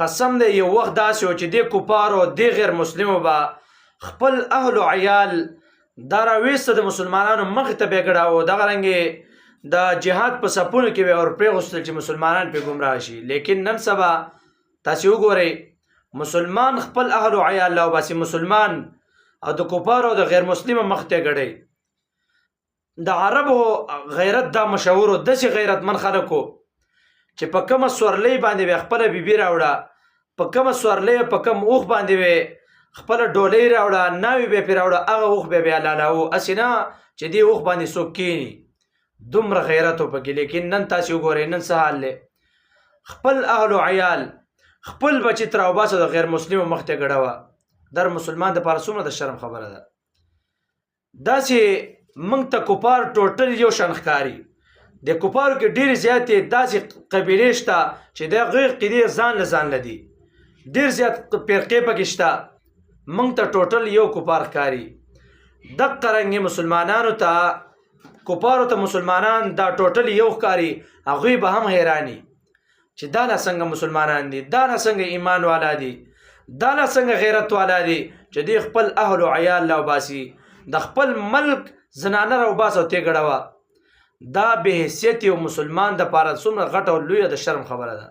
قسم دی یو وخت داسې و چې دې کفارو دې غیر مسلمو به خپل اهل و عیال دا راویسته د مسلمانانو مخې ته به یې ګډاوه. دغه رنګې د جهاد په صفونو کې به یې ورپرېغوستل چې مسلمانان پرې ګمراه شي. لیکن نن سبا تاسې وګورئ مسلمان خپل اهل و عیال له وباسي، مسلمان او د کفارو د غیر مسلمو مخې ته ګډوي. د عربو غیرت دا مشهور و، داسې غیرتمن خلک و چې په کومه سورلۍ باندې به خپله بیبي راوړه، په کومه سورلۍ په کوم اوښ باندې به خپله ډولۍ راوړه، ناوې به یې پرې راوړه، هغه اوښ به یې بیا لالاوه، هسې نه چې دې اوښ باندې څوک کښېني. دومره غیرت و پکې. لیکن نن تاسې وګورئ نن څه حال دی. خپل اهل و عیال خپل بچي تر راوباسه د غیر مسلمو مخ ته ګډوه. در مسلمان دپاره څومره د شرم خبره ده. داسې موږ ته کفار ټوټل یو شان ښکاري. د کفارو کې ډېرې زیاتې داسې قبیلې شته چې د هغوی عقیدې ځان له ځان له دي، ډېر زیات فرقې پکې شته. موږ ته ټوټل یو کفار ښکاري. دقه رنګې مسلمانانو ته کفارو ته مسلمانان دا ټوټل یو ښکاري. هغوی به هم حیراني چې دا لا څنګه مسلمانان دي، دا لا څنګه ایمان والا دي، دا لا څنګه غیرت والا دي چې دوی خپل اهل و عیال راوباسي، د خپل ملک زنانه راوباسه او ترې ګډوه. دا بې حیثیت یو مسلمان دپاره څومره غټه او لویه د شرم خبره ده.